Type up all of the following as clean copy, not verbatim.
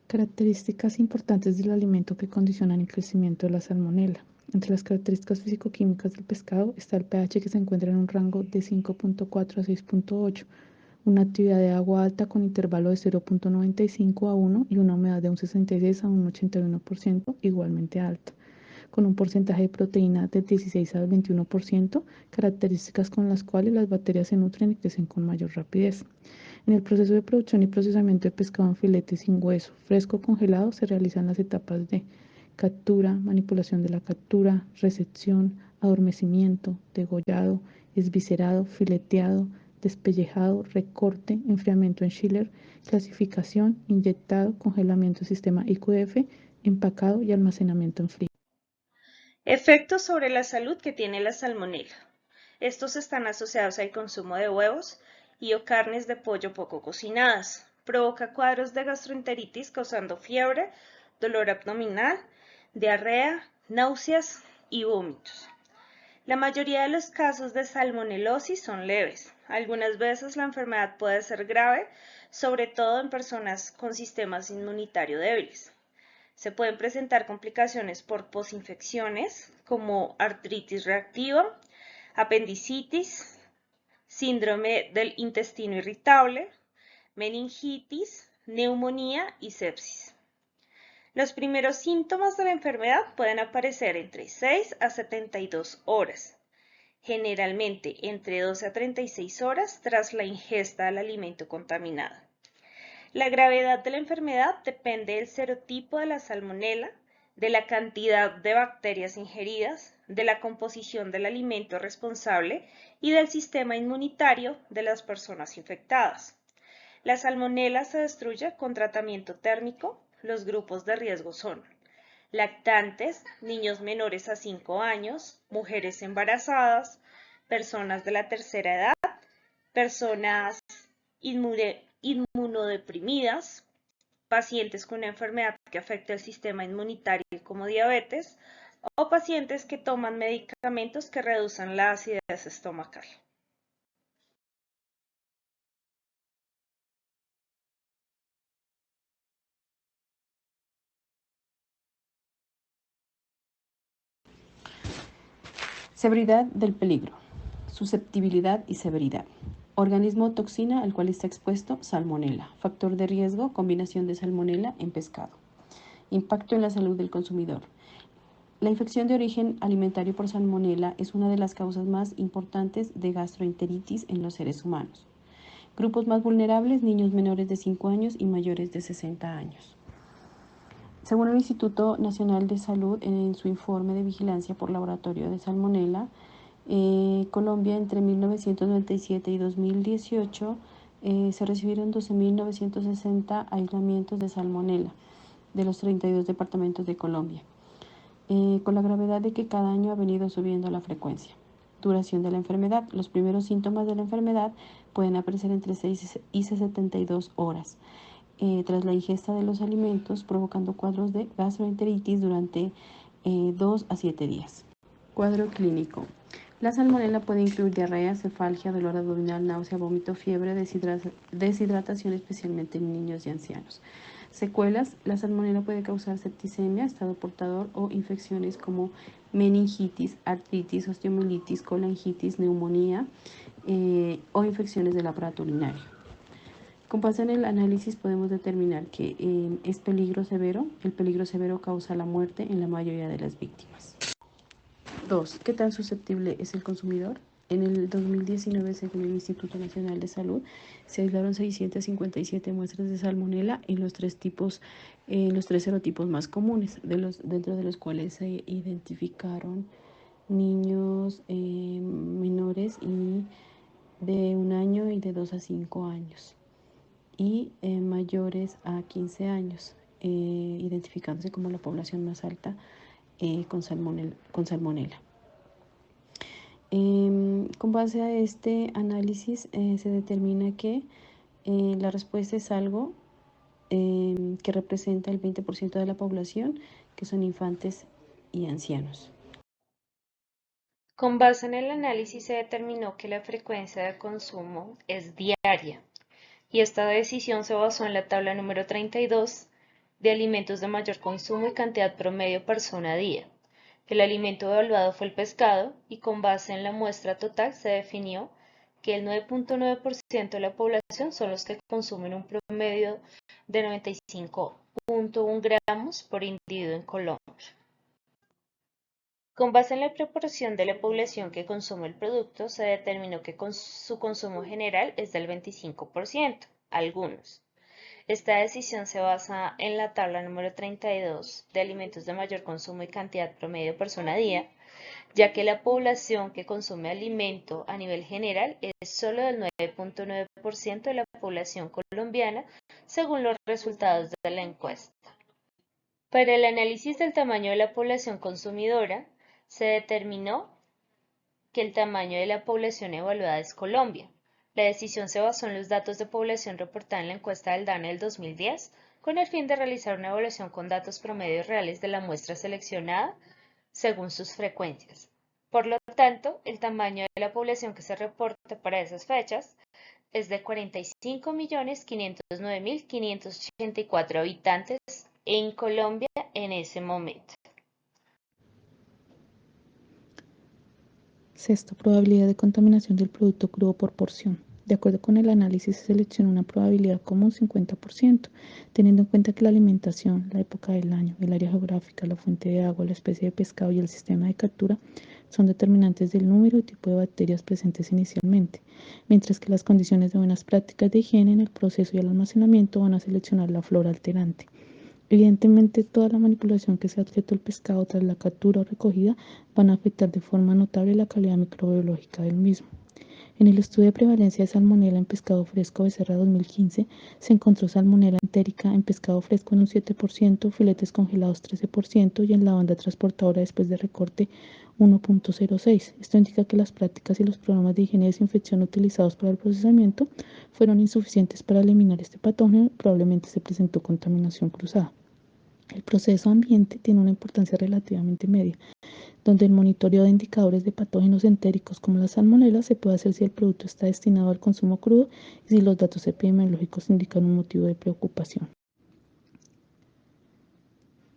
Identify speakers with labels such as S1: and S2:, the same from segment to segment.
S1: Características importantes del alimento que condicionan el crecimiento de la salmonela. Entre las características físico-químicas del pescado está el pH que se encuentra en un rango de 5.4 a 6.8, una actividad de agua alta con intervalo de 0.95 a 1 y una humedad de un 66 a un 81% igualmente alta, con un porcentaje de proteína del 16 al 21%, características con las cuales las bacterias se nutren y crecen con mayor rapidez. En el proceso de producción y procesamiento de pescado en filete sin hueso, fresco o congelado, se realizan las etapas de captura, manipulación de la captura, recepción, adormecimiento, degollado, esviscerado, fileteado, despellejado, recorte, enfriamiento en chiller, clasificación, inyectado, congelamiento en sistema IQF, empacado y almacenamiento en frío.
S2: Efectos sobre la salud que tiene la salmonela. Estos están asociados al consumo de huevos y o carnes de pollo poco cocinadas. Provoca cuadros de gastroenteritis causando fiebre, dolor abdominal, diarrea, náuseas y vómitos. La mayoría de los casos de salmonelosis son leves. Algunas veces la enfermedad puede ser grave, sobre todo en personas con sistemas inmunitarios débiles. Se pueden presentar complicaciones por posinfecciones como artritis reactiva, apendicitis, síndrome del intestino irritable, meningitis, neumonía y sepsis. Los primeros síntomas de la enfermedad pueden aparecer entre 6 a 72 horas, generalmente entre 12 a 36 horas tras la ingesta del alimento contaminado. La gravedad de la enfermedad depende del serotipo de la salmonela, de la cantidad de bacterias ingeridas, de la composición del alimento responsable y del sistema inmunitario de las personas infectadas. La salmonela se destruye con tratamiento térmico. Los grupos de riesgo son lactantes, niños menores a 5 años, mujeres embarazadas, personas de la tercera edad, personas inmunodeprimidas, pacientes con una enfermedad que afecta el sistema inmunitario como diabetes o pacientes que toman medicamentos que reducen la acidez estomacal.
S3: Severidad del peligro. Susceptibilidad y severidad. Organismo toxina al cual está expuesto, salmonela. Factor de riesgo, combinación de salmonela en pescado. Impacto en la salud del consumidor. La infección de origen alimentario por salmonela es una de las causas más importantes de gastroenteritis en los seres humanos. Grupos más vulnerables, niños menores de 5 años y mayores de 60 años. Según el Instituto Nacional de Salud, en su informe de vigilancia por laboratorio de salmonela, Colombia entre 1997 y 2018 se recibieron 12.960 aislamientos de salmonela de los 32 departamentos de Colombia, con la gravedad de que cada año ha venido subiendo la frecuencia. Duración de la enfermedad. Los primeros síntomas de la enfermedad pueden aparecer entre 6 y 72 horas. Tras la ingesta de los alimentos, provocando cuadros de gastroenteritis durante 2 a 7 días. Cuadro clínico. La salmonela puede incluir diarrea, cefalgia, dolor abdominal, náusea, vómito, fiebre, deshidratación, especialmente en niños y ancianos. Secuelas. La salmonela puede causar septicemia, estado portador o infecciones como meningitis, artritis, osteomielitis, colangitis, neumonía o infecciones del aparato urinario. Con base en el análisis podemos determinar que es peligro severo. El peligro severo causa la muerte en la mayoría de las víctimas. 2. ¿Qué tan susceptible es el consumidor? En el 2019, según el Instituto Nacional de Salud, se aislaron 657 muestras de salmonela en los tres serotipos más comunes, dentro de los cuales se identificaron niños menores y de 1 año y de 2 a 5 años. Y mayores a 15 años, identificándose como la población más alta con salmonela. Con base a este análisis se determina que la respuesta es algo que representa el 20% de la población, que son infantes y ancianos.
S2: Con base en el análisis se determinó que la frecuencia de consumo es diaria y esta decisión se basó en la tabla número 32 de alimentos de mayor consumo y cantidad promedio persona día. El alimento evaluado fue el pescado y con base en la muestra total se definió que el 9.9% de la población son los que consumen un promedio de 95.1 gramos por individuo en Colombia. Con base en la proporción de la población que consume el producto, se determinó que su consumo general es del 25%, algunos. Esta decisión se basa en la tabla número 32 de alimentos de mayor consumo y cantidad promedio persona día, ya que la población que consume alimento a nivel general es solo del 9.9% de la población colombiana, según los resultados de la encuesta. Para el análisis del tamaño de la población consumidora, se determinó que el tamaño de la población evaluada es Colombia. La decisión se basó en los datos de población reportada en la encuesta del DANE del 2010, con el fin de realizar una evaluación con datos promedios reales de la muestra seleccionada según sus frecuencias. Por lo tanto, el tamaño de la población que se reporta para esas fechas es de 45.509.584 habitantes en Colombia en ese momento.
S1: Sexto, probabilidad de contaminación del producto crudo por porción. De acuerdo con el análisis, se selecciona una probabilidad común 50%, teniendo en cuenta que la alimentación, la época del año, el área geográfica, la fuente de agua, la especie de pescado y el sistema de captura son determinantes del número y tipo de bacterias presentes inicialmente, mientras que las condiciones de buenas prácticas de higiene en el proceso y el almacenamiento van a seleccionar la flora alterante. Evidentemente, toda la manipulación que sea objeto del pescado tras la captura o recogida van a afectar de forma notable la calidad microbiológica del mismo. En el estudio de prevalencia de salmonela en pescado fresco Becerra 2015, se encontró salmonela entérica en pescado fresco en un 7%, filetes congelados 13% y en la banda transportadora después de recorte 1.06. Esto indica que las prácticas y los programas de higiene y desinfección utilizados para el procesamiento fueron insuficientes para eliminar este patógeno, probablemente se presentó contaminación cruzada. El proceso ambiente tiene una importancia relativamente media, donde el monitoreo de indicadores de patógenos entéricos como la salmonela se puede hacer si el producto está destinado al consumo crudo y si los datos epidemiológicos indican un motivo de preocupación.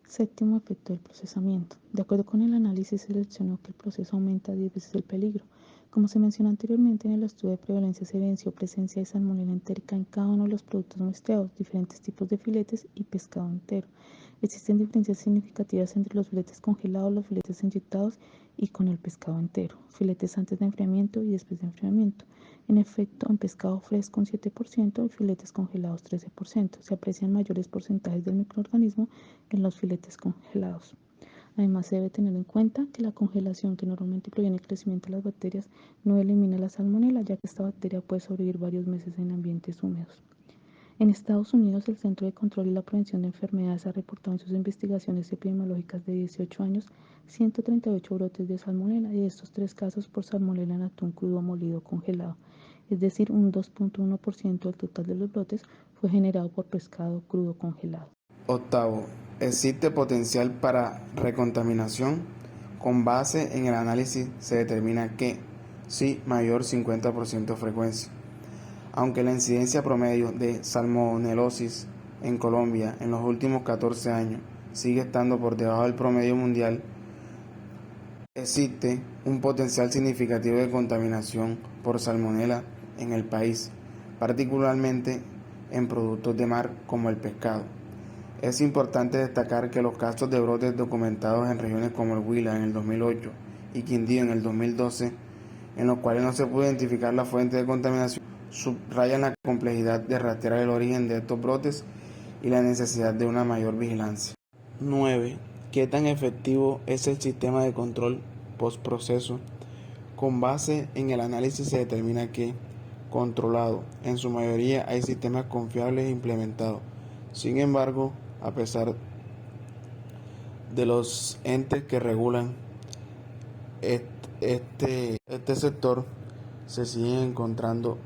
S1: Séptimo, efecto del procesamiento. De acuerdo con el análisis, se seleccionó que el proceso aumenta 10 veces el peligro. Como se mencionó anteriormente, en el estudio de prevalencia se evidenció presencia de salmonela entérica en cada uno de los productos muestreados, diferentes tipos de filetes y pescado entero. Existen diferencias significativas entre los filetes congelados, los filetes inyectados y con el pescado entero, filetes antes de enfriamiento y después de enfriamiento. En efecto, en pescado fresco un 7% y filetes congelados 13%. Se aprecian mayores porcentajes del microorganismo en los filetes congelados. Además, se debe tener en cuenta que la congelación, que normalmente proviene del crecimiento de las bacterias, no elimina la salmonela, ya que esta bacteria puede sobrevivir varios meses en ambientes húmedos. En Estados Unidos, el Centro de Control y la Prevención de Enfermedades ha reportado en sus investigaciones epidemiológicas de 18 años 138 brotes de salmonela, y de estos 3 casos por salmonela en atún crudo molido congelado, es decir, un 2.1% del total de los brotes fue generado por pescado crudo congelado.
S4: Octavo, ¿existe potencial para recontaminación? Con base en el análisis se determina que sí, mayor 50% frecuencia. Aunque la incidencia promedio de salmonelosis en Colombia en los últimos 14 años sigue estando por debajo del promedio mundial, existe un potencial significativo de contaminación por salmonela en el país, particularmente en productos de mar como el pescado. Es importante destacar que los casos de brotes documentados en regiones como el Huila en el 2008 y Quindío en el 2012, en los cuales no se pudo identificar la fuente de contaminación, subrayan la complejidad de rastrear el origen de estos brotes y la necesidad de una mayor vigilancia. 9. ¿Qué tan efectivo es el sistema de control postproceso? Con base en el análisis se determina que, controlado, en su mayoría hay sistemas confiables implementados. Sin embargo, a pesar de los entes que regulan este sector, se siguen encontrando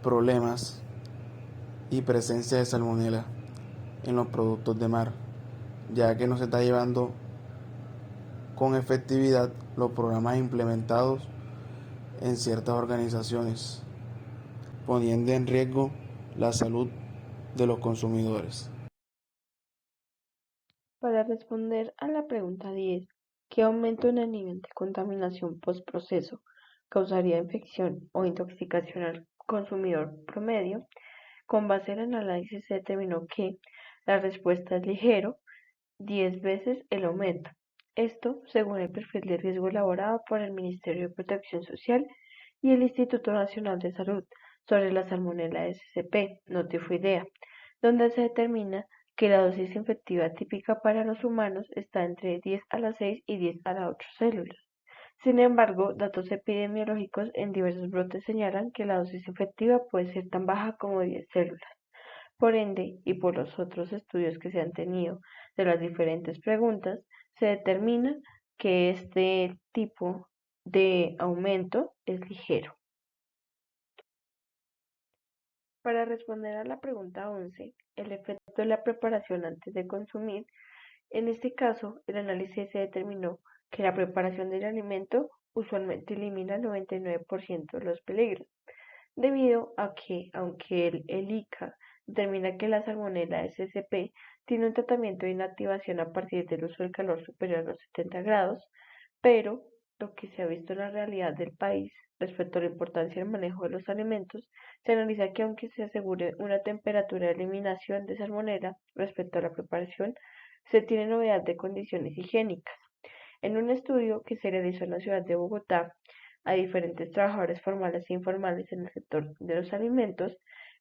S4: problemas y presencia de salmonela en los productos de mar, ya que no se está llevando con efectividad los programas implementados en ciertas organizaciones, poniendo en riesgo la salud de los consumidores.
S5: Para responder a la pregunta 10, ¿qué aumento en el nivel de contaminación postproceso causaría infección o intoxicación al consumidor promedio? Con base en el análisis se determinó que la respuesta es ligero, 10 veces el aumento. Esto según el perfil de riesgo elaborado por el Ministerio de Protección Social y el Instituto Nacional de Salud sobre la Salmonella SCP, notifoidea, donde se determina que la dosis infectiva típica para los humanos está entre 10 a la 6 y 10 a la 8 células. Sin embargo, datos epidemiológicos en diversos brotes señalan que la dosis infectiva puede ser tan baja como 10 células. Por ende, y por los otros estudios que se han tenido de las diferentes preguntas, se determina que este tipo de aumento es ligero. Para responder a la pregunta 11, el efecto de la preparación antes de consumir, en este caso, el análisis se determinó que la preparación del alimento usualmente elimina el 99% de los peligros, debido a que, aunque el ICA determina que la Salmonella SCP tiene un tratamiento de inactivación a partir del uso del calor superior a los 70 grados, pero lo que se ha visto en la realidad del país respecto a la importancia del manejo de los alimentos, se analiza que aunque se asegure una temperatura de eliminación de salmonela respecto a la preparación, se tiene novedad de condiciones higiénicas. En un estudio que se realizó en la ciudad de Bogotá a diferentes trabajadores formales e informales en el sector de los alimentos,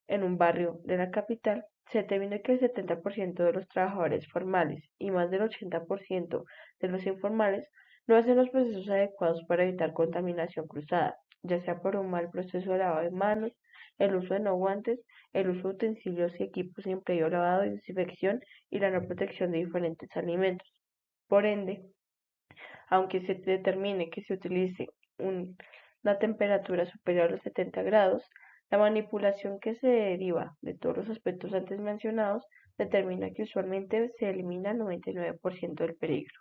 S5: en un barrio de la capital, se determinó que el 70% de los trabajadores formales y más del 80% de los informales no hacen los procesos adecuados para evitar contaminación cruzada, ya sea por un mal proceso de lavado de manos, el uso de no guantes, el uso de utensilios y equipos sin previo lavado y desinfección y la no protección de diferentes alimentos. Por ende, aunque se determine que se utilice una temperatura superior a los 70 grados, la manipulación que se deriva de todos los aspectos antes mencionados determina que usualmente se elimina el 99% del peligro.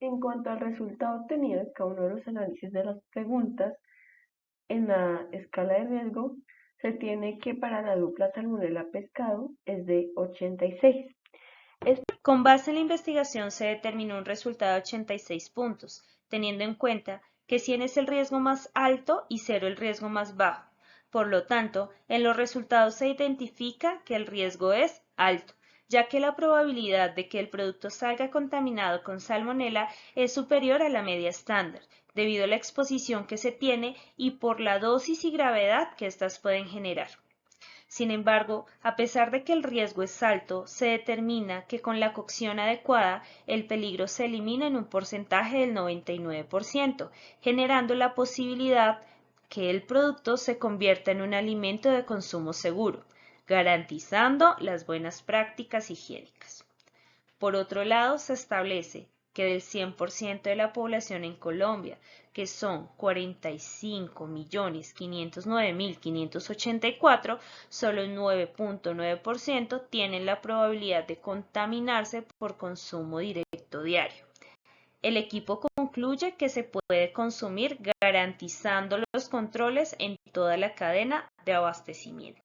S5: En cuanto al resultado obtenido en cada uno de los análisis de las preguntas, en la escala de riesgo se tiene que para la dupla salmonella pescado es de 86.
S2: Con base en la investigación se determinó un resultado de 86 puntos, teniendo en cuenta que 100 es el riesgo más alto y 0 el riesgo más bajo. Por lo tanto, en los resultados se identifica que el riesgo es alto, ya que la probabilidad de que el producto salga contaminado con salmonela es superior a la media estándar, debido a la exposición que se tiene y por la dosis y gravedad que éstas pueden generar. Sin embargo, a pesar de que el riesgo es alto, se determina que con la cocción adecuada el peligro se elimina en un porcentaje del 99%, generando la posibilidad que el producto se convierta en un alimento de consumo seguro, garantizando las buenas prácticas higiénicas. Por otro lado, se establece que del 100% de la población en Colombia, que son 45.509.584, solo el 9.9% tienen la probabilidad de contaminarse por consumo directo diario. El equipo concluye que se puede consumir garantizando los controles en toda la cadena de abastecimiento.